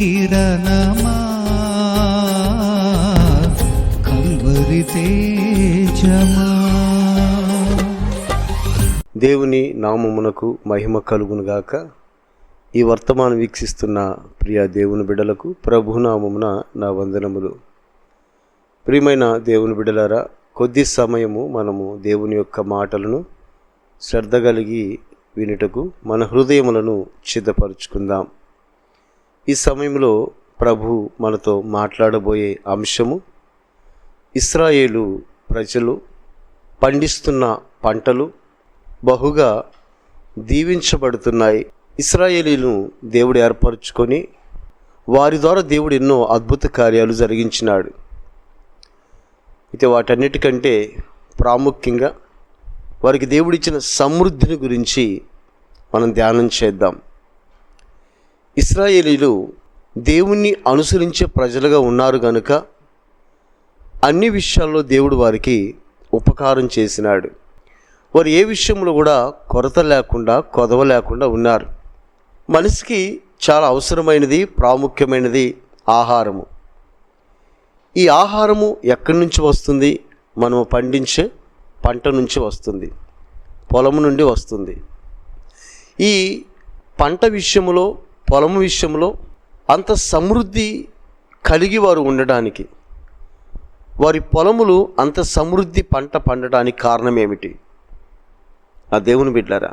కిరణమా Calvary తేజమా. దేవుని నామమునకు మహిమ కలుగునుగాక. ఈ వర్తమానం వీక్షిస్తున్న ప్రియ దేవుని బిడ్డలకు ప్రభునామమున నా వందనములు. ప్రియమైన దేవుని బిడ్డలారా, కొద్ది సమయము మనము దేవుని యొక్క మాటలను శ్రద్ధ కలిగి వినుటకు మన హృదయములను సిద్ధపరుచుకుందాం. ఈ సమయంలో ప్రభు మనతో మాట్లాడబోయే అంశము, ఇశ్రాయేలు ప్రజలు పండిస్తున్న పంటలు బహుగా దీవించబడుతున్నాయి. ఇశ్రాయేలీలను దేవుడు ఏర్పరచుకొని వారి ద్వారా దేవుడు ఎన్నో అద్భుత కార్యాలు జరిగించినాడు. అయితే వాటన్నిటికంటే ప్రాముఖ్యంగా వారికి దేవుడిచ్చిన సమృద్ధిని గురించి మనం ధ్యానం చేద్దాం. ఇశ్రాయేలీలు దేవుణ్ణి అనుసరించే ప్రజలుగా ఉన్నారు కనుక అన్ని విషయాల్లో దేవుడు వారికి ఉపకారం చేసినాడు. వారు ఏ విషయంలో కూడా కొరత లేకుండా కొదవ లేకుండా ఉన్నారు. మనిషికి చాలా అవసరమైనది, ప్రాముఖ్యమైనది ఆహారము. ఈ ఆహారము ఎక్కడి నుంచి వస్తుంది? మనము పండించే పంట నుంచి వస్తుంది, పొలము నుండి వస్తుంది. ఈ పంట విషయంలో, పొలము విషయంలో అంత సమృద్ధి కలిగి వారు ఉండడానికి, వారి పొలములు అంత సమృద్ధి పంట పండడానికి కారణం ఏమిటి? ఆ దేవుని బిడ్డలారా,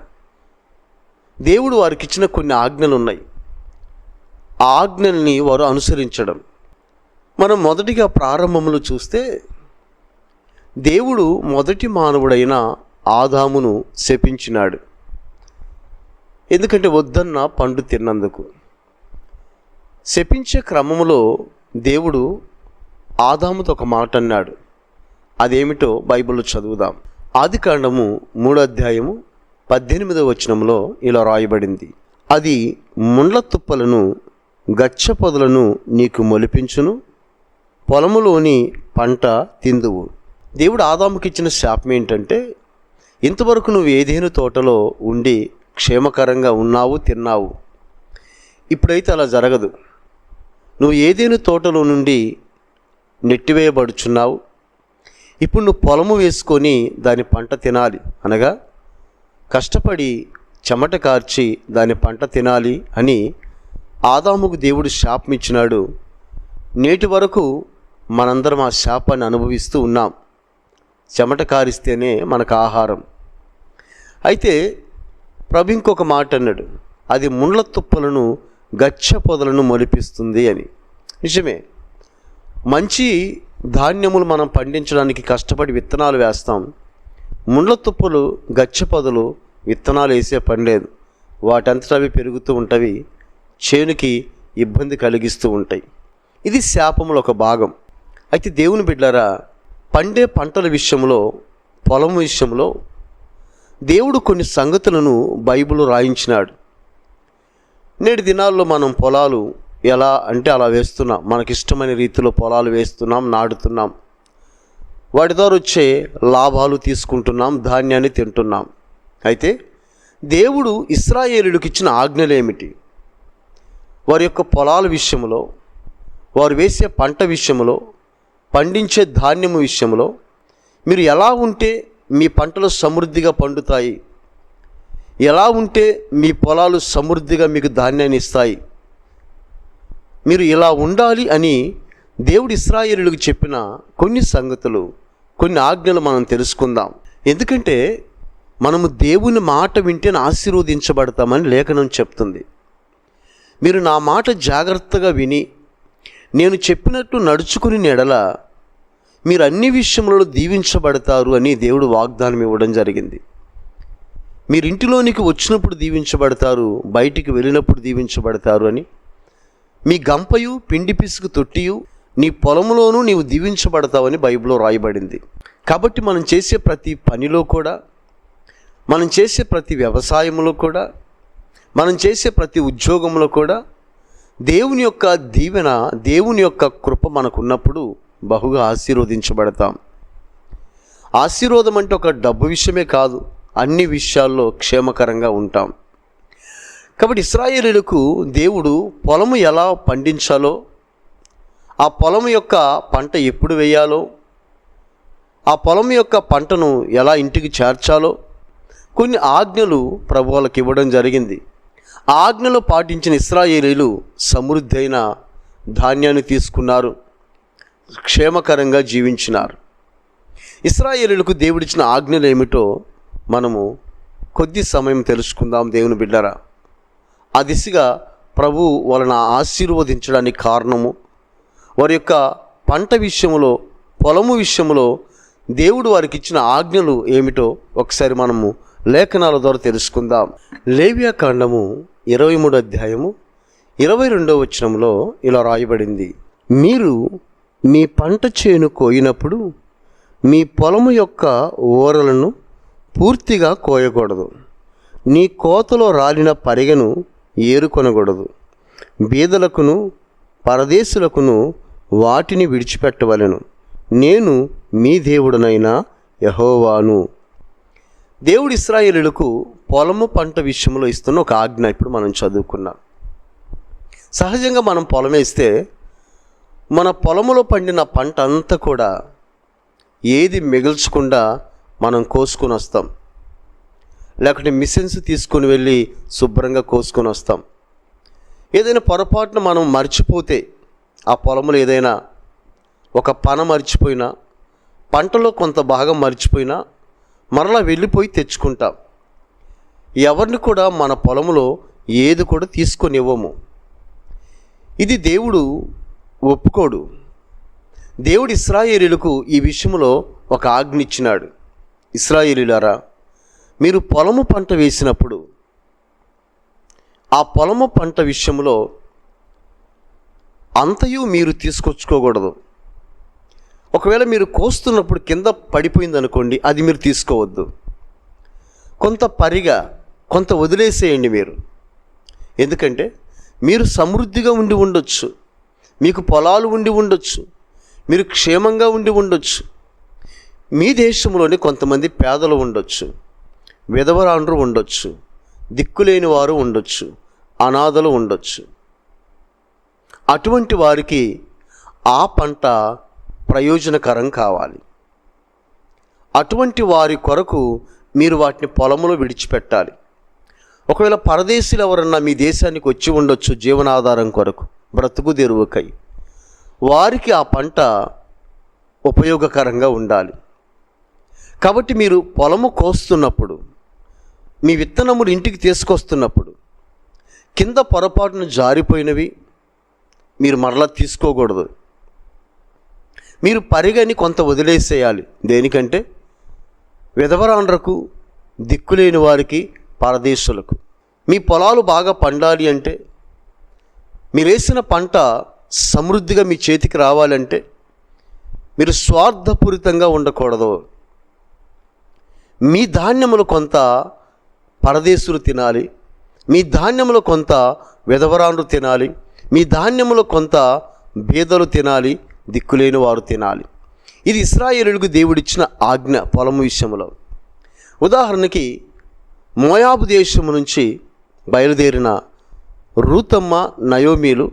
దేవుడు వారికి ఇచ్చిన కొన్ని ఆజ్ఞలు ఉన్నాయి. ఆ ఆజ్ఞల్ని వారు అనుసరించడం. మనం మొదటిగా ప్రారంభంలో చూస్తే దేవుడు మొదటి మానవుడైన ఆదామును శపించినాడు. ఎందుకంటే వద్దన్న పండు తిన్నందుకు. శపించే క్రమంలో దేవుడు ఆదాముతో ఒక మాట అన్నాడు. అదేమిటో బైబిల్లో చదువుదాం. ఆదికాండము 3:18 ఇలా రాయబడింది. అది ముండ్ల తుప్పలను గచ్చ పొదలను నీకు మొలిపించును, పొలములోని పంట తిందువు. దేవుడు ఆదాముకి ఇచ్చిన శాపం ఏంటంటే, ఇంతవరకు నువ్వు ఏదేను తోటలో ఉండి క్షేమకరంగా ఉన్నావు, తిన్నావు. ఇప్పుడైతే అలా జరగదు. నువ్వు ఏదేను తోటలో నుండి నెట్టివేయబడుచున్నావు. ఇప్పుడు నువ్వు పొలము వేసుకొని దాని పంట తినాలి, అనగా కష్టపడి చెమట కార్చి దాని పంట తినాలి అని ఆదాముకు దేవుడు శాపం ఇచ్చినాడు. నేటి వరకు మనందరం ఆ శాపాన్ని అనుభవిస్తూ ఉన్నాం. చెమట కారిస్తేనే మనకు ఆహారం. అయితే ప్రభు ఇంకొక మాట అన్నాడు, అది ముండ్ల తుప్పలను గచ్చ పొదలను మొలిపిస్తుంది అని. నిజమే, మంచి ధాన్యములు మనం పండించడానికి కష్టపడి విత్తనాలు వేస్తాం. ముండ్ల తుప్పలు, గచ్చ పొదలు విత్తనాలు వేసే పని లేదు. వాటంతటా అవి పెరుగుతూ ఉంటవి, చేనుకి ఇబ్బంది కలిగిస్తూ ఉంటాయి. ఇది శాపములో ఒక భాగం. అయితే దేవుని బిడ్డలారా, పండే పంటల విషయంలో, పొలం విషయంలో దేవుడు కొన్ని సంగతులను బైబిల్ రాయించినాడు. నేటి దినాల్లో మనం పొలాలు ఎలా అంటే అలా వేస్తున్నాం. మనకిష్టమైన రీతిలో పొలాలు వేస్తున్నాం, నాటుతున్నాం. వాటి ద్వారా వచ్చే లాభాలు తీసుకుంటున్నాం, ధాన్యాన్ని తింటున్నాం. అయితే దేవుడు ఇశ్రాయేలులకు ఇచ్చిన ఆజ్ఞలు ఏమిటి? వారి యొక్క పొలాల విషయంలో, వారు వేసే పంట విషయంలో, పండించే ధాన్యము విషయంలో మీరు ఎలా ఉంటే మీ పంటలు సమృద్ధిగా పండుతాయి, ఎలా ఉంటే మీ పొలాలు సమృద్ధిగా మీకు ధాన్యాన్ని ఇస్తాయి, మీరు ఇలా ఉండాలి అని దేవుడు ఇశ్రాయేలులకు చెప్పిన కొన్ని సంగతులు, కొన్ని ఆజ్ఞలు మనం తెలుసుకుందాం. ఎందుకంటే మనము దేవుని మాట వింటేనే ఆశీర్వదించబడతామని లేఖనం చెప్తుంది. మీరు నా మాట జాగ్రత్తగా విని నేను చెప్పినట్టు నడుచుకుని ఎడల మీరు అన్ని విషయములలో దీవించబడతారు అని దేవుడు వాగ్దానం ఇవ్వడం జరిగింది. మీరు ఇంటిలోనికి వచ్చినప్పుడు దీవించబడతారు, బయటికి వెళ్ళినప్పుడు దీవించబడతారు అని. మీ గంపయు పిండి పిసుకు తొట్టియు నీ పొలంలోనూ నీవు దీవించబడతావని బైబిల్లో రాయబడింది. కాబట్టి మనం చేసే ప్రతి పనిలో కూడా, మనం చేసే ప్రతి వ్యవసాయంలో కూడా, మనం చేసే ప్రతి ఉద్యోగంలో కూడా దేవుని యొక్క దీవెన, దేవుని యొక్క కృప మనకున్నప్పుడు బహుగా ఆశీర్వదించబడతాం. ఆశీర్వాదం అంటే ఒక డబ్బు విషయమే కాదు, అన్ని విషయాల్లో క్షేమకరంగా ఉంటాం. కాబట్టి ఇశ్రాయేలీయులకు దేవుడు పొలము ఎలా పండించాలో, ఆ పొలం యొక్క పంట ఎప్పుడు వేయాలో, ఆ పొలం యొక్క పంటను ఎలా ఇంటికి చేర్చాలో కొన్ని ఆజ్ఞలు ప్రభు వాళ్ళకి ఇవ్వడం జరిగింది. ఆ ఆజ్ఞలు పాటించిన ఇశ్రాయేలీయులు సమృద్ధి అయిన ధాన్యాన్ని తీసుకున్నారు, క్షేమకరంగా జీవించినారు. ఇశ్రాయేలీయులకు దేవుడిచ్చిన ఆజ్ఞలు ఏమిటో మనము కొద్ది సమయం తెలుసుకుందాం దేవుని బిడ్డరా. ఆ దిశగా ప్రభు వాళ్ళని ఆశీర్వదించడానికి కారణము, వారి యొక్క పంట విషయంలో, పొలము విషయంలో దేవుడు వారికి ఇచ్చిన ఆజ్ఞలు ఏమిటో ఒకసారి మనము లేఖనాల ద్వారా తెలుసుకుందాం. లేవియా కాండము 23 అధ్యాయము 22వ వచనంలో ఇలా రాయబడింది: మీరు మీ పంట చేను కోయినప్పుడు మీ పొలము యొక్క ఓరలను పూర్తిగా కోయకూడదు, నీ కోతలో రాలిన పరిగెను ఏరుకొనకూడదు, బీదలకును పరదేశులకును వాటిని విడిచిపెట్టవలెను, నేను మీ దేవుడనైన యెహోవాను. దేవుడు ఇశ్రాయేలీయులకు పొలము పంట విషయంలో ఇస్తున్న ఒక ఆజ్ఞ ఇప్పుడు మనం చదువుకున్నాం. సహజంగా మనం పొలం వేస్తే మన పొలములో పండిన పంట అంతా కూడా ఏది మిగల్చకుండా మనం కోసుకొని వస్తాం, లేకుంటే మిషన్స్ తీసుకొని వెళ్ళి శుభ్రంగా కోసుకొని వస్తాం. ఏదైనా పొరపాటున మనం మర్చిపోతే, ఆ పొలంలో ఏదైనా ఒక పన మర్చిపోయినా, పంటలో కొంత భాగం మర్చిపోయినా మరలా వెళ్ళిపోయి తెచ్చుకుంటాం. ఎవరిని కూడా మన పొలంలో ఏది కూడా తీసుకొని ఇవ్వము. ఇది దేవుడు ఒప్పుకోడు. దేవుడు ఇశ్రాయేలీయులకు ఈ విషయంలో ఒక ఆజ్ఞ ఇచ్చినాడు. ఇశ్రాయేలీయులారా, మీరు పొలము పంట వేసినప్పుడు ఆ పొలము పంట విషయంలో అంతయు మీరు తీసుకొచ్చుకోకూడదు. ఒకవేళ మీరు కోస్తున్నప్పుడు కింద పడిపోయింది అనుకోండి, అది మీరు తీసుకోవద్దు. కొంత పరిగా కొంత వదిలేసేయండి మీరు. ఎందుకంటే మీరు సమృద్ధిగా ఉండి ఉండొచ్చు, మీకు పొలాలు ఉండి ఉండొచ్చు, మీరు క్షేమంగా ఉండి ఉండొచ్చు. మీ దేశంలోని కొంతమంది పేదలు ఉండొచ్చు, విధవరాండ్రు ఉండొచ్చు, దిక్కులేని వారు ఉండొచ్చు, అనాథలు ఉండొచ్చు. అటువంటి వారికి ఆ పంట ప్రయోజనకరం కావాలి. అటువంటి వారి కొరకు మీరు వాటిని పొలంలో విడిచిపెట్టాలి. ఒకవేళ పరదేశీయులు ఎవరన్నా మీ దేశానికి వచ్చి ఉండొచ్చు జీవనాధారం కొరకు, బ్రతుకు తెరువుకై, వారికి ఆ పంట ఉపయోగకరంగా ఉండాలి. కాబట్టి మీరు పొలము కోస్తున్నప్పుడు, మీ విత్తనములు ఇంటికి తీసుకొస్తున్నప్పుడు కింద పొరపాటున జారిపోయినవి మీరు మరలా తీసుకోకూడదు. మీరు పరిగని కొంత వదిలేసేయాలి. దేనికంటే విధవరాండ్రకు, దిక్కులేని వారికి, పరదేశులకు. మీ పొలాలు బాగా పండాలి అంటే, మీరు వేసిన పంట సమృద్ధిగా మీ చేతికి రావాలంటే మీరు స్వార్థపూరితంగా ఉండకూడదు. మీ ధాన్యములు కొంత పరదేశులు తినాలి, మీ ధాన్యములు కొంత విధవరాండ్రు తినాలి, మీ ధాన్యములు కొంత బీదలు తినాలి, దిక్కులేని వారు తినాలి. ఇది ఇశ్రాయేలీయులకు దేవుడిచ్చిన ఆజ్ఞ పొలము విషయంలో. ఉదాహరణకి మోయాబు దేశము నుంచి బయలుదేరిన రూతమ్మ, నయోమీలు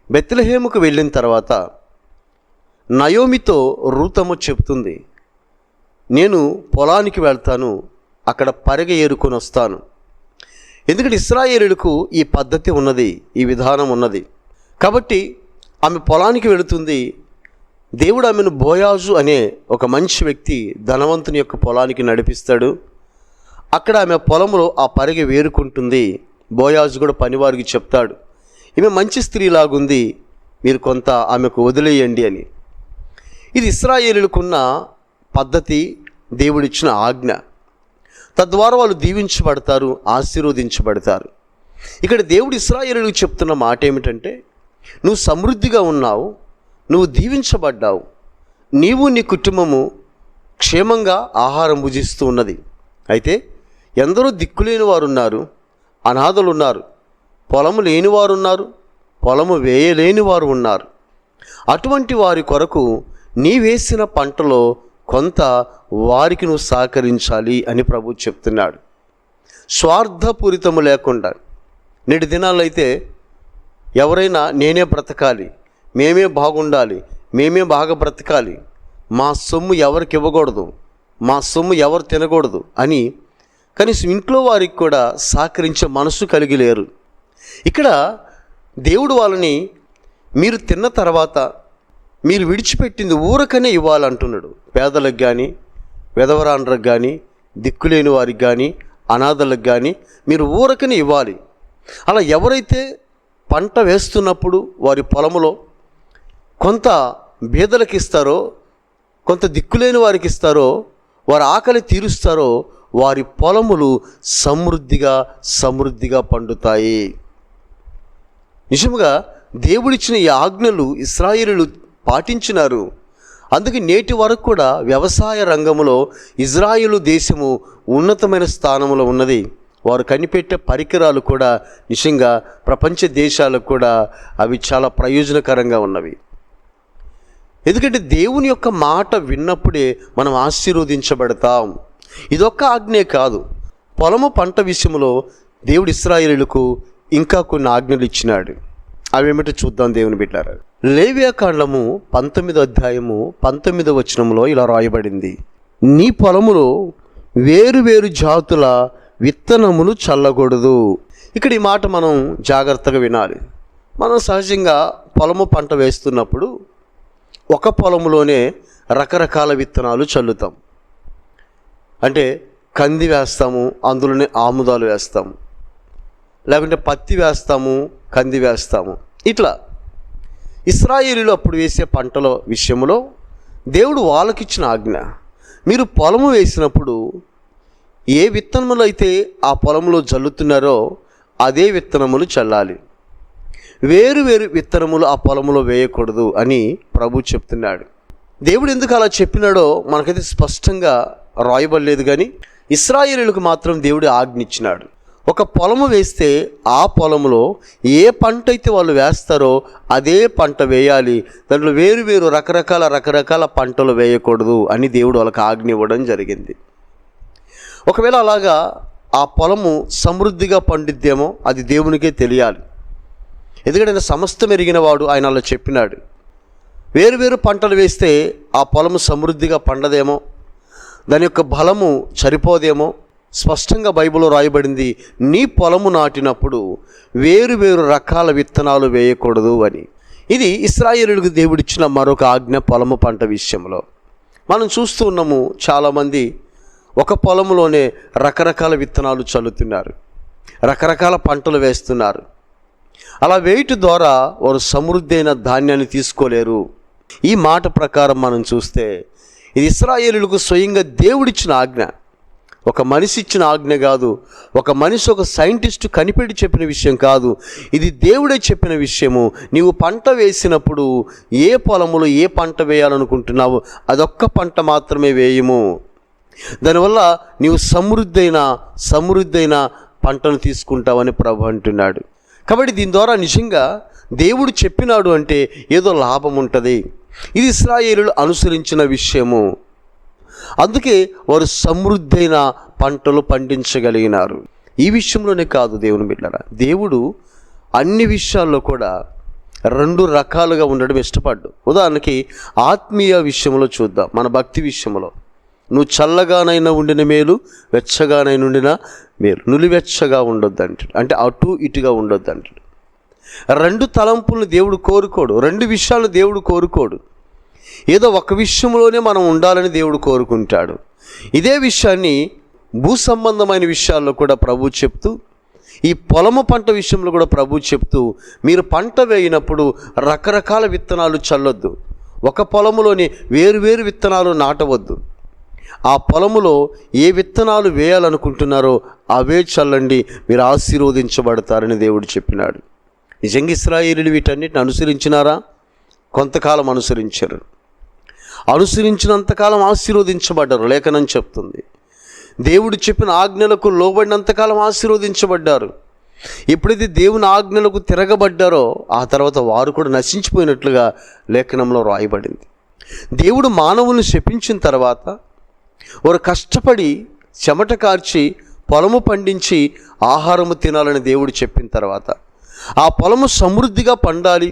బెత్లెహేముకు వెళ్ళిన తర్వాత నయోమితో రూతమ్మ చెప్తుంది, నేను పొలానికి వెళ్తాను, అక్కడ పరిగె ఏరుకొని వస్తాను. ఎందుకంటే ఇశ్రాయేలీయులకు ఈ పద్ధతి ఉన్నది, ఈ విధానం ఉన్నది. కాబట్టి ఆమె పొలానికి వెళుతుంది. దేవుడు ఆమెను బోయాజు అనే ఒక మంచి వ్యక్తి, ధనవంతుని యొక్క పొలానికి నడిపిస్తాడు. అక్కడ ఆమె పొలంలో ఆ పరిగె వేరుకుంటుంది. బోయాజు కూడా పనివారికి చెప్తాడు, ఈమె మంచి స్త్రీలాగుంది, మీరు కొంత ఆమెకు వదిలేయండి అని. ఇది ఇశ్రాయేలీయులకున్న పద్ధతి, దేవుడిచ్చిన ఆజ్ఞ. తద్వారా వాళ్ళు దీవించబడతారు, ఆశీర్వదించబడతారు. ఇక్కడ దేవుడు ఇశ్రాయేలీయులకు చెప్తున్న మాట ఏమిటంటే, నువ్వు సమృద్ధిగా ఉన్నావు, నువ్వు దీవించబడ్డావు, నీవు నీ కుటుంబము క్షేమంగా ఆహారం భుజిస్తూ ఉన్నది. అయితే ఎందరో దిక్కులేని వారు ఉన్నారు, అనాథలు ఉన్నారు, పొలము లేని వారు ఉన్నారు, పొలము వేయలేని వారు ఉన్నారు. అటువంటి వారి కొరకు నీ వేసిన పంటలో కొంత వారికి నువ్వు సహకరించాలి అని ప్రభు చెప్తున్నాడు. స్వార్థపూరితము లేకుండా, నేటి దినాల్లో అయితే ఎవరైనా నేనే బ్రతకాలి, మేమే బాగుండాలి, మేమే బాగా బ్రతకాలి, మా సొమ్ము ఎవరికి ఇవ్వకూడదు, మా సొమ్ము ఎవరు తినకూడదు అని కనీసం ఇంట్లో వారికి కూడా సహకరించే మనసు కలిగి లేరు. ఇక్కడ దేవుడు వాళ్ళని మీరు తిన్న తర్వాత మీరు విడిచిపెట్టింది ఊరకనే ఇవ్వాలంటున్నాడు. పేదలకు కానీ, విధవరాండ్రకు కానీ, దిక్కులేని వారికి కానీ, అనాథలకు కానీ మీరు ఊరకనే ఇవ్వాలి. అలా ఎవరైతే పంట వేస్తున్నప్పుడు వారి పొలములో కొంత బీదలకు ఇస్తారో, కొంత దిక్కులేని వారికి ఇస్తారో, వారి ఆకలి తీరుస్తారో, వారి పొలములు సమృద్ధిగా పండుతాయి. నిజముగా దేవుడిచ్చిన ఈ ఆజ్ఞలు ఇశ్రాయేలీయులు పాటించినారు. అందుకే నేటి వరకు కూడా వ్యవసాయ రంగంలో ఇజ్రాయేలు దేశము ఉన్నతమైన స్థానంలో ఉన్నది. వారు కనిపెట్టే పరికరాలు కూడా నిజంగా ప్రపంచ దేశాలకు కూడా అవి చాలా ప్రయోజనకరంగా ఉన్నవి. ఎందుకంటే దేవుని యొక్క మాట విన్నప్పుడే మనం ఆశీర్వదించబడతాం. ఇదొక్క ఆజ్ఞే కాదు, పొలము పంట విషయంలో దేవుడు ఇశ్రాయేలీయులకు ఇంకా కొన్ని ఆజ్ఞలు ఇచ్చినాడు. అవేమిటో చూద్దాం దేవుని బిడ్డలారా. లేవియాకాండము 19వ అధ్యాయము 19వ వచనంలో ఇలా రాయబడింది, నీ పొలములో వేరు జాతుల విత్తనములు చల్లకూడదు. ఇక్కడ ఈ మాట మనం జాగ్రత్తగా వినాలి. మనం సహజంగా పొలము పంట వేస్తున్నప్పుడు ఒక పొలములోనే రకరకాల విత్తనాలు చల్లుతాం. అంటే కంది వేస్తాము, అందులోనే ఆముదాలు వేస్తాము, లేకుంటే పత్తి వేస్తాము, కంది వేస్తాము. ఇట్లా ఇశ్రాయేలీయులు అప్పుడు వేసే పంటల విషయంలో దేవుడు వాళ్ళకిచ్చిన ఆజ్ఞ, మీరు పొలము వేసినప్పుడు ఏ విత్తనములు అయితే ఆ పొలంలో చల్లుతున్నారో అదే విత్తనములు చల్లాలి, వేరు విత్తనములు ఆ పొలంలో వేయకూడదు అని ప్రభు చెప్తున్నాడు. దేవుడు ఎందుకు అలా చెప్పినాడో మనకైతే స్పష్టంగా రాయబడలేదు, కానీ ఇశ్రాయేలీయులకు మాత్రం దేవుడు ఆజ్ఞ ఇచ్చినాడు. ఒక పొలము వేస్తే ఆ పొలంలో ఏ పంట అయితే వాళ్ళు వేస్తారో అదే పంట వేయాలి, దాంట్లో వేరు రకరకాల పంటలు వేయకూడదు అని దేవుడు వాళ్ళకి ఆజ్ఞ ఇవ్వడం జరిగింది. ఒకవేళ అలాగా ఆ పొలము సమృద్ధిగా పండిద్దేమో అది దేవునికే తెలియాలి. ఎందుకంటే ఆయన సమస్తం ఎరిగిన వాడు, ఆయన అలా చెప్పినాడు. వేరు పంటలు వేస్తే ఆ పొలము సమృద్ధిగా పండదేమో, దాని యొక్క బలము సరిపోదేమో. స్పష్టంగా బైబిల్లో రాయబడింది, నీ పొలము నాటినప్పుడు వేరు రకాల విత్తనాలు వేయకూడదు అని. ఇది ఇశ్రాయేలీయులకు దేవుడిచ్చిన మరొక ఆజ్ఞ పొలము పంట విషయంలో. మనం చూస్తూ ఉన్నాము, చాలామంది ఒక పొలంలోనే రకరకాల విత్తనాలు చల్లుతున్నారు, రకరకాల పంటలు వేస్తున్నారు. అలా వేయటం ద్వారా వారు సమృద్ధి అయిన ధాన్యాన్ని తీసుకోలేరు. ఈ మాట ప్రకారం మనం చూస్తే ఇది ఇశ్రాయేలీయులకు స్వయంగా దేవుడిచ్చిన ఆజ్ఞ, ఒక మనిషి ఇచ్చిన ఆజ్ఞ కాదు, ఒక మనిషి ఒక సైంటిస్ట్ కనిపెట్టి చెప్పిన విషయం కాదు, ఇది దేవుడే చెప్పిన విషయము. నీవు పంట వేసినప్పుడు ఏ పొలములో ఏ పంట వేయాలనుకుంటున్నావు అదొక్క పంట మాత్రమే వేయము, దానివల్ల నీవు సమృద్ధైన పంటను తీసుకుంటావని ప్రభు అంటున్నాడు. కాబట్టి దీని ద్వారా నిజంగా దేవుడు చెప్పినాడు అంటే ఏదో లాభం ఉంటుంది. ఇది ఇశ్రాయేలీయులు అనుసరించిన విషయము. అందుకే వారు సమృద్ధైన పంటలు పండించగలిగినారు. ఈ విషయంలోనే కాదు దేవుని బిడ్డలారా, దేవుడు అన్ని విషయాల్లో కూడా రెండు రకాలుగా ఉండడం ఇష్టపడ్డు. ఉదాహరణకి ఆత్మీయ విషయంలో చూద్దాం. మన భక్తి విషయంలో నువ్వు చల్లగానైనా ఉండిన మేలు, వెచ్చగానైనా ఉండిన మేలు, నులివెచ్చగా ఉండొద్దు అంటాడు. అంటే అటు ఇటుగా ఉండొద్దు అంటాడు. రెండు తలంపులను దేవుడు కోరుకోడు, రెండు విషయాలను దేవుడు కోరుకోడు. ఏదో ఒక విషయంలోనే మనం ఉండాలని దేవుడు కోరుకుంటాడు. ఇదే విషయాన్ని భూ సంబంధమైన విషయాల్లో కూడా ప్రభు చెప్తూ, ఈ పొలము పంట విషయంలో కూడా ప్రభు చెప్తూ, మీరు పంట వేయినప్పుడు రకరకాల విత్తనాలు చల్లొద్దు, ఒక పొలములోని వేరు విత్తనాలు నాటవద్దు. ఆ పొలములో ఏ విత్తనాలు వేయాలనుకుంటున్నారో అవే చల్లండి, మీరు ఆశీర్వదించబడతారని దేవుడు చెప్పినాడు. నిజంగా ఇశ్రాయేలీయులు వీటన్నిటిని అనుసరించినారా? కొంతకాలం అనుసరించారు, అనుసరించినంతకాలం ఆశీర్వదించబడ్డారు. లేఖనం చెప్తుంది, దేవుడు చెప్పిన ఆజ్ఞలకు లోబడినంతకాలం ఆశీర్వదించబడ్డారు. ఎప్పుడైతే దేవుని ఆజ్ఞలకు తిరగబడ్డారో ఆ తర్వాత వారు కూడా నశించిపోయినట్లుగా లేఖనంలో రాయబడింది. దేవుడు మానవులను శపించిన తర్వాత వారు కష్టపడి చెమట కార్చి పొలము పండించి ఆహారము తినాలని దేవుడు చెప్పిన తర్వాత, ఆ పొలము సమృద్ధిగా పండాలి,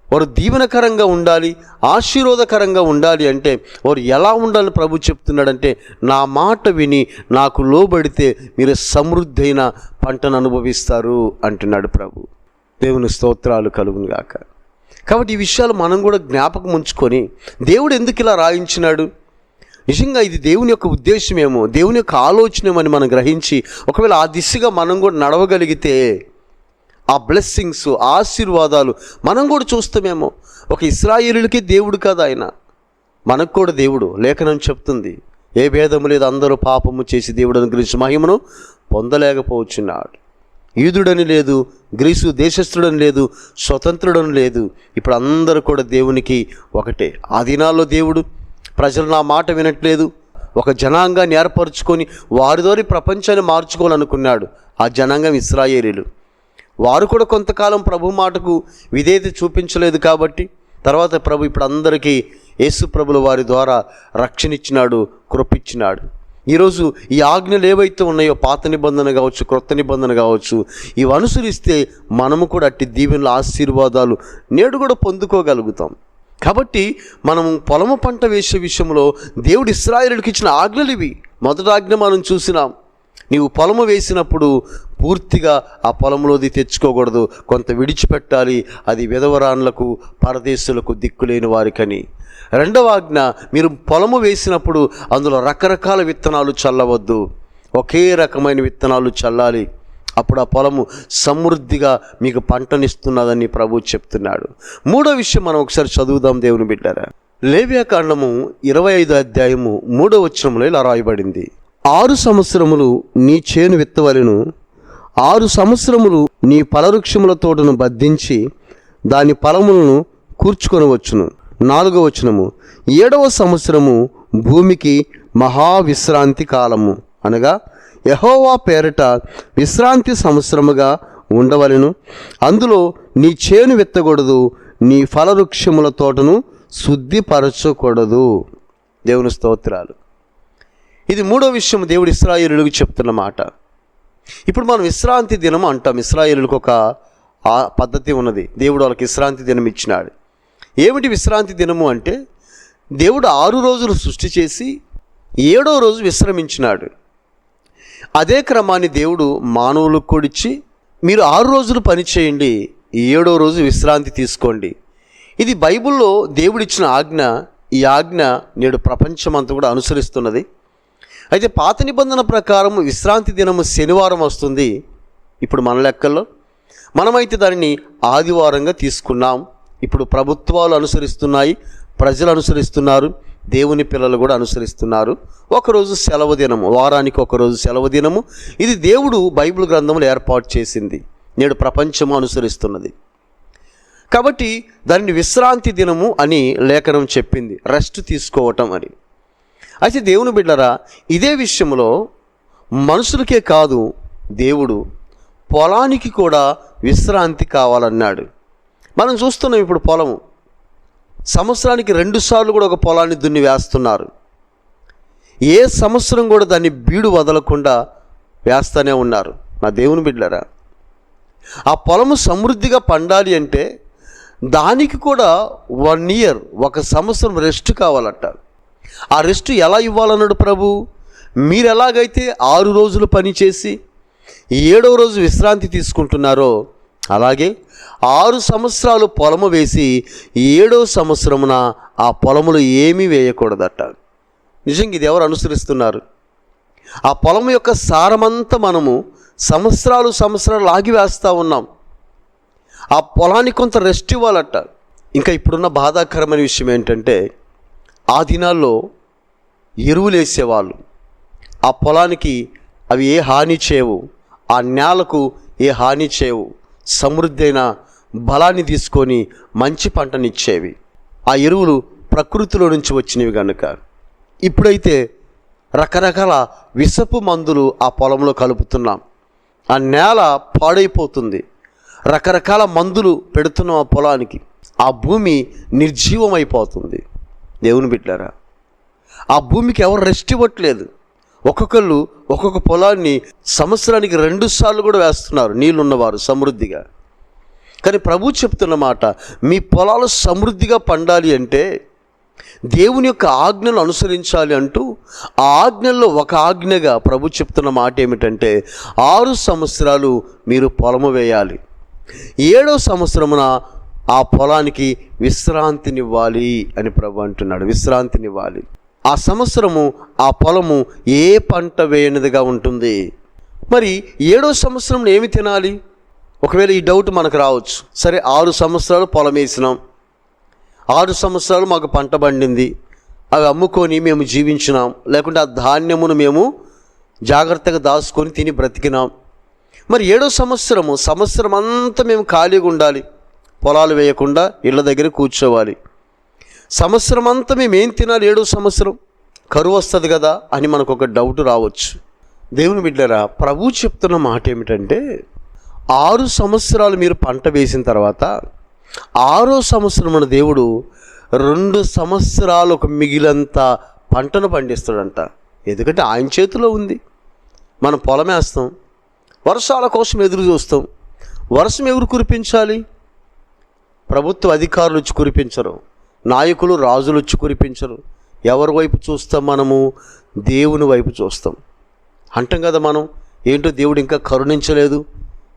వారు దీవెనకరంగా ఉండాలి, ఆశీర్వాదకరంగా ఉండాలి అంటే వారు ఎలా ఉండాలని ప్రభు చెప్తున్నాడంటే, నా మాట విని నాకు లోబడితే మీరు సమృద్ధి అయిన పంటను అనుభవిస్తారు అంటున్నాడు ప్రభు. దేవుని స్తోత్రాలు కలుగును గాక. కాబట్టి ఈ విషయాలు మనం కూడా జ్ఞాపకం ఉంచుకొని, దేవుడు ఎందుకు ఇలా రాయించినాడు, నిజంగా ఇది దేవుని యొక్క ఉద్దేశమేమో, దేవుని యొక్క ఆలోచనేమని మనం గ్రహించి ఒకవేళ ఆ దిశగా మనం కూడా నడవగలిగితే ఆ బ్లెస్సింగ్స్, ఆశీర్వాదాలు మనం కూడా చూస్తామేమో. ఒక ఇశ్రాయేలులకి దేవుడు కాదు ఆయన, మనకు కూడా దేవుడు. లేఖనం చెప్తుంది, ఏ భేదము లేదు, అందరూ పాపము చేసి దేవుడు అనుగ్రహించిన మహిమను పొందలేకపోవచ్చున్నాడు. యూదుడని లేదు, గ్రీసు దేశస్థుడని లేదు, స్వతంత్రుడని లేదు, ఇప్పుడు అందరూ కూడా దేవునికి ఒకటే. ఆ దినాల్లో దేవుడు ప్రజలు నా మాట వినట్లేదు, ఒక జనాంగాన్ని ఏర్పరచుకొని వారి ద్వారా ప్రపంచాన్ని మార్చుకోవాలనుకున్నాడు. ఆ జనాంగం ఇశ్రాయేలీలు. వారు కూడా కొంతకాలం ప్రభు మాటకు విధేయత చూపించలేదు కాబట్టి తర్వాత ప్రభు ఇప్పుడు అందరికీ యేసు ప్రభుల వారి ద్వారా రక్షణ ఇచ్చినాడు, కృపిచ్చినాడు. ఈరోజు ఈ ఆజ్ఞలు ఏవైతే ఉన్నాయో, పాత నిబంధన కావచ్చు, క్రొత్త నిబంధన కావచ్చు, ఇవి అనుసరిస్తే మనము కూడా అట్టి దీవెనల ఆశీర్వాదాలు నేడు కూడా పొందుకోగలుగుతాం. కాబట్టి మనం పొలము పంట వేసే విషయంలో దేవుడు ఇశ్రాయేలుకి ఇచ్చిన ఆజ్ఞలు ఇవి. మొదటి ఆజ్ఞ మనం చూసినాం, నీవు పొలము వేసినప్పుడు పూర్తిగా ఆ పొలంలోది తెచ్చుకోకూడదు, కొంత విడిచిపెట్టాలి, అది విధవరాన్లకు, పరదేశులకు, దిక్కులేని వారికని. రెండవ ఆజ్ఞ, మీరు పొలము వేసినప్పుడు అందులో రకరకాల విత్తనాలు చల్లవద్దు, ఒకే రకమైన విత్తనాలు చల్లాలి, అప్పుడు ఆ పొలము సమృద్ధిగా మీకు పంటనిస్తున్నదని ప్రభు చెప్తున్నాడు. మూడో విషయం మనం ఒకసారి చదువుదాం దేవుని బిడ్డారా. లేవ్యాకాండము 25వ అధ్యాయము 3వ వచనంలో ఇలా రాయబడింది, 6 సంవత్సరములు నీ చేను విత్తవలెను, 6 సంవత్సరములు నీ ఫలవృక్షముల తోటను బద్దించి దాని ఫలములను కూర్చుకొనవచ్చును. 4వ వచనము, 7వ సంవత్సరము భూమికి మహావిశ్రాంతి కాలము, అనగా యెహోవా పేరట విశ్రాంతి సంవత్సరముగా ఉండవలెను, అందులో నీ చేను విత్తకూడదు, నీ ఫలవృక్షముల తోటను శుద్ధిపరచకూడదు. దేవుని స్తోత్రాలు. ఇది మూడో విషయం దేవుడు ఇశ్రాయేలులకు చెప్తున్న మాట. ఇప్పుడు మనం విశ్రాంతి దినం అంటాం. ఇశ్రాయేలులకు ఒక పద్ధతి ఉన్నది, దేవుడు వాళ్ళకి విశ్రాంతి దినం ఇచ్చినాడు. ఏమిటి విశ్రాంతి దినము అంటే, దేవుడు 6 రోజులు సృష్టి చేసి 7వ రోజు విశ్రమించినాడు. అదే క్రమాన్ని దేవుడు మానవులకు కూడా ఇచ్చి, మీరు 6 రోజులు పని చేయండి, 7వ రోజు విశ్రాంతి తీసుకోండి. ఇది బైబిల్లో దేవుడిచ్చిన ఆజ్ఞ. ఈ ఆజ్ఞ నేడు ప్రపంచమంతా కూడా అనుసరిస్తున్నది. అయితే పాత నిబంధన ప్రకారం విశ్రాంతి దినము శనివారం వస్తుంది. ఇప్పుడు మన లెక్కల్లో మనమైతే దానిని ఆదివారంగా తీసుకున్నాం. ఇప్పుడు ప్రభుత్వాలు అనుసరిస్తున్నాయి, ప్రజలు అనుసరిస్తున్నారు, దేవుని పిల్లలు కూడా అనుసరిస్తున్నారు. ఒకరోజు సెలవు దినము, వారానికి ఒకరోజు సెలవు దినము. ఇది దేవుడు బైబిల్ గ్రంథంలో ఏర్పాటు చేసింది, నేడు ప్రపంచము అనుసరిస్తున్నది. కాబట్టి దానిని విశ్రాంతి దినము అని లేఖనం చెప్పింది, రెస్ట్ తీసుకోవటం అని. అయితే దేవుని బిడ్డరా, ఇదే విషయంలో మనుషులకే కాదు, దేవుడు పొలానికి కూడా విశ్రాంతి కావాలన్నాడు. మనం చూస్తున్నాం ఇప్పుడు పొలము సంవత్సరానికి 2 సార్లు కూడా ఒక పొలాన్ని దున్ని వేస్తున్నారు. ఏ సంవత్సరం కూడా దాన్ని బీడు వదలకుండా వేస్తూనే ఉన్నారు. నా దేవుని బిడ్డరా, ఆ పొలము సమృద్ధిగా పండాలి అంటే దానికి కూడా 1 ఇయర్, 1 సంవత్సరం రెస్ట్ కావాలట. ఆ రెస్ట్ ఎలా ఇవ్వాలన్నాడు ప్రభు? మీరు ఎలాగైతే 6 రోజులు పని చేసి 7వ రోజు విశ్రాంతి తీసుకుంటున్నారో, అలాగే 6 సంవత్సరాలు పొలము వేసి 7వ సంవత్సరమున ఆ పొలములు ఏమీ వేయకూడదట. నిజంగా ఇది ఎవరు అనుసరిస్తున్నారు? ఆ పొలము యొక్క సారమంతా మనము సంవత్సరాలు ఆగివేస్తూ ఉన్నాం. ఆ పొలానికి కొంత రెస్ట్ ఇవ్వాలట. ఇంకా ఇప్పుడున్న బాధాకరమైన విషయం ఏంటంటే, ఆ దినాల్లో ఎరువులు వేసేవాళ్ళు. ఆ పొలానికి అవి ఏ హాని చేయవు, ఆ నేలకు ఏ హాని చేయవు, సమృద్ధి అయిన బలాన్ని తీసుకొని మంచి పంటనిచ్చేవి. ఆ ఎరువులు ప్రకృతిలో నుంచి వచ్చినవి కనుక. ఇప్పుడైతే రకరకాల విషపు మందులు ఆ పొలంలో కలుపుతున్నాం. ఆ నేల పాడైపోతుంది. రకరకాల మందులు పెడుతున్నాం ఆ పొలానికి. ఆ భూమి నిర్జీవమైపోతుంది. దేవుని బిడ్డలారా, ఆ భూమికి ఎవరు రెస్ట్ ఇవ్వట్లేదు. ఒక్కొక్కళ్ళు ఒక్కొక్క పొలాన్ని సంవత్సరానికి 2 సార్లు కూడా వేస్తున్నారు, నీళ్ళున్నవారు సమృద్ధిగా. కానీ ప్రభు చెప్తున్న మాట, మీ పొలాలు సమృద్ధిగా పండాలి అంటే దేవుని యొక్క ఆజ్ఞలు అనుసరించాలి అంటూ ఆ ఆజ్ఞల్లో ఒక ఆజ్ఞగా ప్రభు చెప్తున్న మాట ఏమిటంటే 6 సంవత్సరాలు మీరు పొలము వేయాలి, 7వ సంవత్సరమున ఆ పొలానికి విశ్రాంతినివ్వాలి అని ప్రభు అంటున్నాడు. విశ్రాంతినివ్వాలి. ఆ సంవత్సరము ఆ పొలము ఏ పంట వేయనిదిగా ఉంటుంది. మరి 7వ సంవత్సరంలో ఏమి తినాలి? ఒకవేళ ఈ డౌట్ మనకు రావచ్చు. సరే, 6 సంవత్సరాలు పొలం వేసినాం, 6 సంవత్సరాలు మాకు పంట పండింది, అవి అమ్ముకొని మేము జీవించినాం, లేకుంటే ఆ ధాన్యమును మేము జాగ్రత్తగా దాచుకొని తిని బ్రతికినాం. మరి 7వ సంవత్సరం అంతా మేము ఖాళీగా ఉండాలి, పొలాలు వేయకుండా ఇళ్ళ దగ్గర కూర్చోవాలి. సంవత్సరం అంతా మేము ఏం తినాలి? 7వ సంవత్సరం కరువు వస్తుంది కదా అని మనకు ఒక డౌట్ రావచ్చు. దేవుని బిడ్డలారా, ప్రభు చెప్తున్న మాట ఏమిటంటే 6 సంవత్సరాలు మీరు పంట వేసిన తర్వాత 6వ సంవత్సరమున దేవుడు 2 సంవత్సరాలకు మిగిలంత పంటను పండిస్తాడంట. ఎందుకంటే ఆయన చేతిలో ఉంది. మనం పొలం వేస్తాం, వర్షాల కోసం ఎదురు చూస్తాం. వర్షం ఎవరు కురిపించాలి? ప్రభుత్వ అధికారులు వచ్చి కురిపించరు, నాయకులు రాజులు వచ్చి కురిపించరు. ఎవరి వైపు చూస్తాం? మనము దేవుని వైపు చూస్తాం. అంటాం కదా మనం, ఏంటో దేవుడు ఇంకా కరుణించలేదు,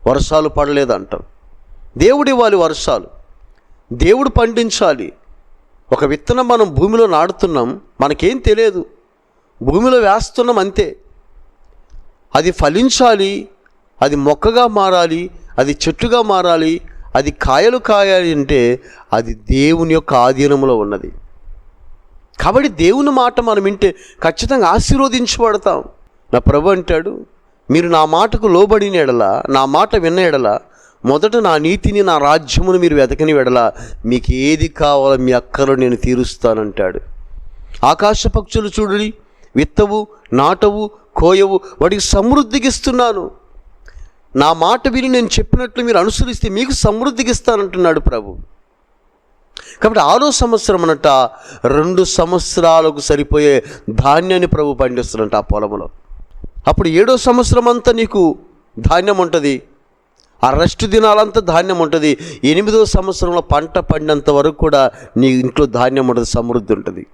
వర్షాలు పడలేదు అంటాం. దేవుడు ఇవ్వాలి వర్షాలు, దేవుడు పండించాలి. ఒక విత్తనం మనం భూమిలో నాటుతున్నాం, మనకేం తెలియదు, భూమిలో వేస్తున్నాం అంతే. అది ఫలించాలి, అది మొక్కగా మారాలి, అది చెట్టుగా మారాలి, అది కాయలు కాయాలి అంటే అది దేవుని యొక్క ఆధీనంలో ఉన్నది. కాబట్టి దేవుని మాట మనం వింటే ఖచ్చితంగా ఆశీర్వదించబడతాం. నా ప్రభు అంటాడు, మీరు నా మాటకు లోబడిన ఎడల, నా మాట విన్న ఎడల, మొదట నా నీతిని నా రాజ్యమును మీరు వెతకని ఎడల మీకు ఏది కావాలో మీ అక్కలు నేను తీరుస్తానంటాడు. ఆకాశ పక్షులు చూడండి, విత్తవు, నాటవు, కోయవు, వాటికి సమృద్ధికి ఇస్తున్నాను. నా మాట విని నేను చెప్పినట్లు మీరు అనుసరిస్తే మీకు సమృద్ధికి ఇస్తానంటున్నాడు ప్రభు. కాబట్టి 6వ సంవత్సరం అన్నట 2 సంవత్సరాలకు సరిపోయే ధాన్యాన్ని ప్రభు పండిస్తున్నట్ట ఆ పొలంలో. అప్పుడు 7వ సంవత్సరం అంతా నీకు ధాన్యం ఉంటుంది, ఆ రెస్ట్ దినాలంతా ధాన్యం ఉంటుంది. 8వ సంవత్సరంలో పంట పండినంత వరకు కూడా నీ ఇంట్లో ధాన్యం ఉంటుంది, సమృద్ధి ఉంటుంది.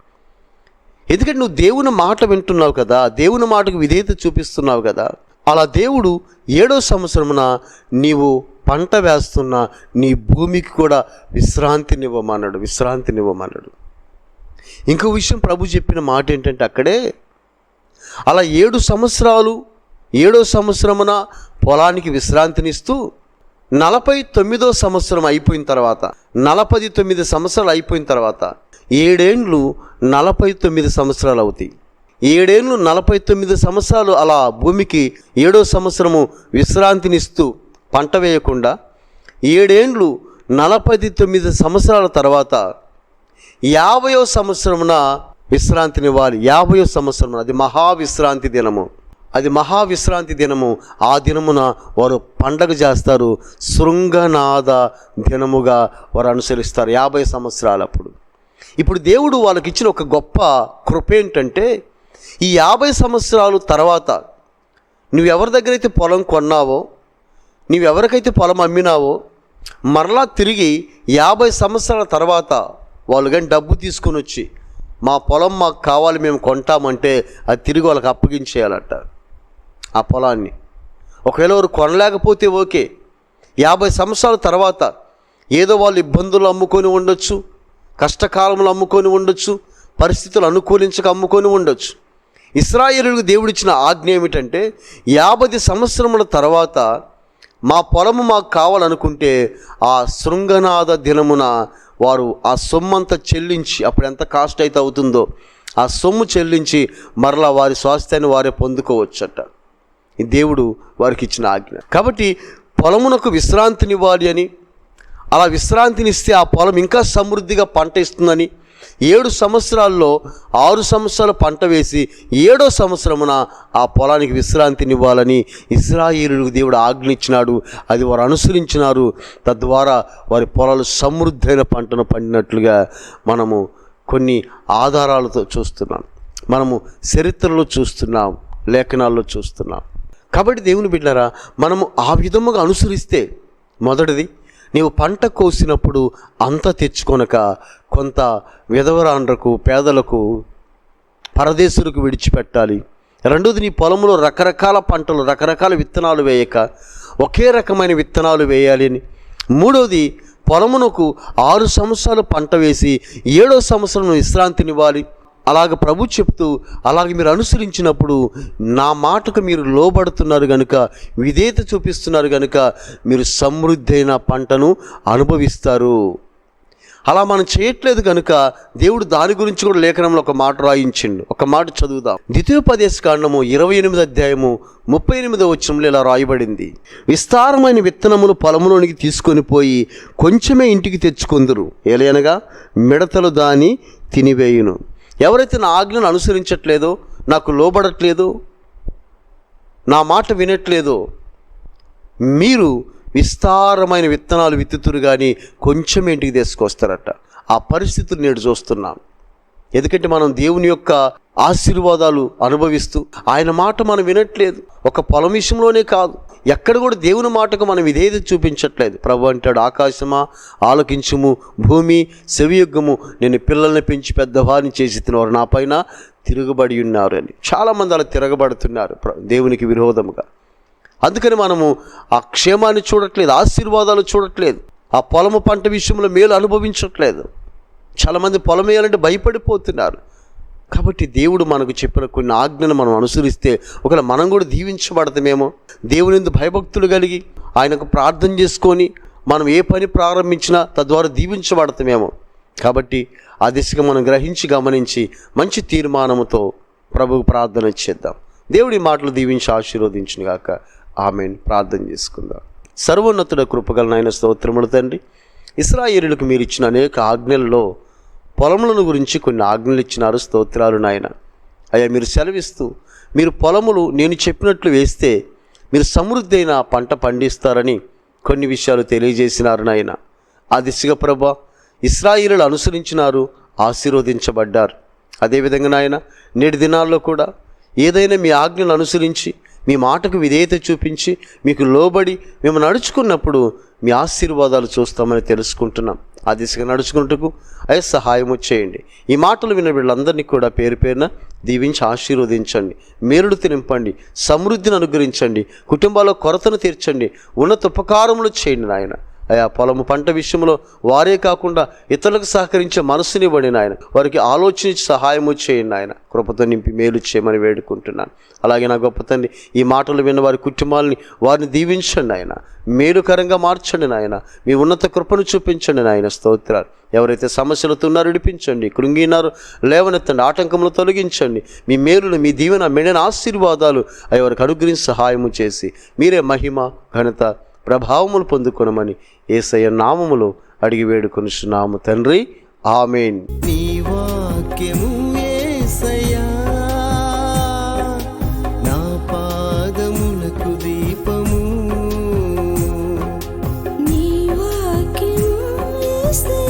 ఎందుకంటే నువ్వు దేవుని మాట వింటున్నావు కదా, దేవుని మాటకు విధేయత చూపిస్తున్నావు కదా. అలా దేవుడు 7వ సంవత్సరమున నీవు పంట వేస్తున్న నీ భూమికి కూడా విశ్రాంతినివ్వమన్నాడు. ఇంకో విషయం ప్రభు చెప్పిన మాట ఏంటంటే అక్కడే అలా 7 సంవత్సరాలు 7వ సంవత్సరమున పొలానికి విశ్రాంతినిస్తూ 49వ సంవత్సరం అయిపోయిన తర్వాత, 49 సంవత్సరాలు అయిపోయిన తర్వాత 7 ఏండ్లు 49 సంవత్సరాలు అవుతాయి. 7 ఏండ్లు 49 సంవత్సరాలు అలా భూమికి 7వ సంవత్సరము విశ్రాంతినిస్తూ పంట వేయకుండా 7 ఏండ్లు 49 సంవత్సరాల తర్వాత 50వ సంవత్సరమున విశ్రాంతినివ్వాలి. 50వ సంవత్సరం అది మహావిశ్రాంతి దినము. ఆ దినమున వారు పండగ చేస్తారు, శృంగనాద దినముగా వారు అనుసరిస్తారు 50 సంవత్సరాలప్పుడు. ఇప్పుడు దేవుడు వాళ్ళకి ఇచ్చిన ఒక గొప్ప కృప ఏంటంటే ఈ 50 సంవత్సరాలు తర్వాత నువ్వెవరి దగ్గర అయితే పొలం కొన్నావో, నువ్వెవరికైతే పొలం అమ్మినావో, మరలా తిరిగి 50 సంవత్సరాల తర్వాత వాళ్ళు కానీ డబ్బు తీసుకొని వచ్చి మా పొలం మాకు కావాలి మేము కొంటామంటే అది తిరిగి వాళ్ళకి అప్పగించేయాలట ఆ పొలాన్ని. ఒకవేళ వారు కొనలేకపోతే ఓకే, 50 సంవత్సరాల తర్వాత ఏదో వాళ్ళు ఇబ్బందులు అమ్ముకొని ఉండొచ్చు, కష్టకాలంలో అమ్ముకొని ఉండొచ్చు, పరిస్థితులు అనుకూలించక అమ్ముకొని ఉండొచ్చు. ఇశ్రాయేలులకు దేవుడిచ్చిన ఆజ్ఞ ఏమిటంటే 50 సంవత్సరముల తర్వాత మా పొలము మాకు కావాలనుకుంటే ఆ శృంగనాద దినమున వారు ఆ సొమ్మంతా చెల్లించి, అప్పుడు ఎంత కాస్ట్ అయితే అవుతుందో ఆ సొమ్ము చెల్లించి మరలా వారి స్వాస్థ్యాన్ని వారే పొందుకోవచ్చట. ఈ దేవుడు వారికి ఇచ్చిన ఆజ్ఞ. కాబట్టి పొలమునకు విశ్రాంతినివ్వాలి అని, అలా విశ్రాంతినిస్తే ఆ పొలం ఇంకా సమృద్ధిగా పంట ఇస్తుందని 7 సంవత్సరాల్లో 6 సంవత్సరాలు పంట వేసి 7వ సంవత్సరమున ఆ పొలానికి విశ్రాంతినివ్వాలని ఇశ్రాయేలులకు దేవుడు ఆజ్ఞించినాడు. అది వారు అనుసరించినారు. తద్వారా వారి పొలాలు సమృద్ధైన పంటను పండినట్లుగా మనము కొన్ని ఆధారాలతో చూస్తున్నాం, మనము చరిత్రలో చూస్తున్నాం. లేఖనాల్లో చూస్తున్నాం. కాబట్టి దేవుని బిడ్డలారా, మనము ఆ విధముగా అనుసరిస్తే, మొదటిది, నీవు పంట కోసినప్పుడు అంత తెచ్చుకొనక కొంత విధవరాండ్రకు, పేదలకు, పరదేశులకు విడిచిపెట్టాలి. రెండోది, నీ పొలంలో రకరకాల పంటలు, రకరకాల విత్తనాలు వేయక ఒకే రకమైన విత్తనాలు వేయాలి అని. మూడోది, పొలమునకు 6 సంవత్సరాలు పంట వేసి 7వ సంవత్సరం విశ్రాంతినివ్వాలి. అలాగ ప్రభు చెప్తూ, అలాగే మీరు అనుసరించినప్పుడు నా మాటకు మీరు లోబడుతున్నారు కనుక, విధేయత చూపిస్తున్నారు కనుక మీరు సమృద్ధి అయిన పంటను అనుభవిస్తారు. అలా మనం చేయట్లేదు కనుక దేవుడు దాని గురించి కూడా లేఖనంలో ఒక మాట రాయించిండు. ఒక మాట చదువుదాం. ద్వితీయోపదేశకాండము 28వ అధ్యాయము 38వ వచనంలో ఇలా రాయబడింది: విస్తారమైన విత్తనములు పొలములోనికి తీసుకొని పోయి కొంచెమే ఇంటికి తెచ్చుకొందురు, ఏలయనగా మిడతలు దాని తినివేయును. ఎవరైతే నా ఆజ్ఞను అనుసరించట్లేదో, నాకు లోబడట్లేదో, నా మాట వినట్లేదో, మీరు విస్తారమైన విత్తనాలు విత్తుతురు కానీ కొంచెం ఇంటికి తీసుకొస్తారట. ఆ పరిస్థితులు నేడు చూస్తున్నాం. ఎందుకంటే మనం దేవుని యొక్క ఆశీర్వాదాలు అనుభవిస్తూ ఆయన మాట మనం వినట్లేదు. ఒక పొలం విషయంలోనే కాదు, ఎక్కడ కూడా దేవుని మాటకు మనం ఇదేది చూపించట్లేదు. ప్రభు అంటాడు, ఆకాశమా ఆలకించుము, భూమి సెవియొగ్గము, నేను పిల్లల్ని పెంచి పెద్దవారిని చేసి తినవారు నా పైన తిరగబడి ఉన్నారు అని. చాలామంది అలా తిరగబడుతున్నారు దేవునికి విరోధముగా. అందుకని మనము ఆ క్షేమాన్ని చూడట్లేదు, ఆశీర్వాదాలు చూడట్లేదు, ఆ పొలము పంట విషయంలో మేలు అనుభవించట్లేదు. చాలామంది పొలం వేయాలంటే భయపడిపోతున్నారు. కాబట్టి దేవుడు మనకు చెప్పిన కొన్ని ఆజ్ఞలు మనం అనుసరిస్తే ఒకవేళ మనం కూడా దీవించబడతామేమో. దేవుని యందు భయభక్తులు కలిగి ఆయనకు ప్రార్థన చేసుకొని మనం ఏ పని ప్రారంభించినా తద్వారా దీవించబడతామేమో. కాబట్టి ఆ దిశగా మనం గ్రహించి గమనించి మంచి తీర్మానముతో ప్రభువుకు ప్రార్థన చేద్దాం. దేవుడి మాటలు దీవించి ఆశీర్వదించును గాక. ఆమేన్. ప్రార్థన చేసుకుందాం. సర్వోన్నతుడ కృపగల నాయన స్తోత్రములు తండ్రి, ఇశ్రాయేలులకు మీరు ఇచ్చిన అనేక ఆజ్ఞలలో పొలములను గురించి కొన్ని ఆజ్ఞలు ఇచ్చినారు. స్తోత్రాలు నాయన. అయ్యా, మీరు సెలవిస్తూ మీరు పొలములు నేను చెప్పినట్లు వేస్తే మీరు సమృద్ధి అయిన పంట పండిస్తారని కొన్ని విషయాలు తెలియజేసినారు నాయన. ఆ దిశగా ప్రభా ఇశ్రాయేలులు అనుసరించినారు, ఆశీర్వదించబడ్డారు. అదేవిధంగా నాయన నేటి దినాల్లో కూడా ఏదైనా మీ ఆజ్ఞలు అనుసరించి మీ మాటకు విధేయత చూపించి మీకు లోబడి మేము నడుచుకున్నప్పుడు మీ ఆశీర్వాదాలు చూస్తామని తెలుసుకుంటున్నాం. ఆ దిశగా నడుచుకున్నట్టుకు అయ్యే సహాయము చేయండి. ఈ మాటలు విన్న వీళ్ళందరినీ కూడా పేరు పేరున దీవించి ఆశీర్వదించండి, మేలుడు నింపండి, సమృద్ధిని అనుగ్రహించండి, కుటుంబాల్లో కొరతను తీర్చండి, ఉన్నత ఉపకారములు చేయండి నాయన. అయా పొలము పంట విషయంలో వారే కాకుండా ఇతరులకు సహకరించే మనసునివ్వండి నాయన. వారికి ఆలోచించి సహాయము చేయండి నాయన. కృపతో నింపి మేలు చేయమని వేడుకుంటున్నాను. అలాగే నా గొప్ప తండ్రి, ఈ మాటలు విన్న వారి కుటుంబాలని వారిని దీవించండి నాయన, మేలుకరంగా మార్చండి నాయన. మీ ఉన్నత కృపను చూపించండి నాయన. స్తోత్రాలు. ఎవరైతే సమస్యలతో ఉన్నారో విడిపించండి, కృంగినారో లేవనెత్తండి, ఆటంకములు తొలగించండి. మీ మేలును, మీ దీవెన, మెండైన ఆశీర్వాదాలు అవి వారికి అనుగ్రహించి సహాయము చేసి మీరే మహిమ, ఘనత, ప్రభావములు పొందుకొనమని యేసయ్య నామములో అడిగి వేడుకొనుచున్నాము తండ్రి. ఆమేన్. నీ వాక్యము యేసయ్యా, నా పాదములకు దీపము. నీ వాక్యము యేసయ్యా.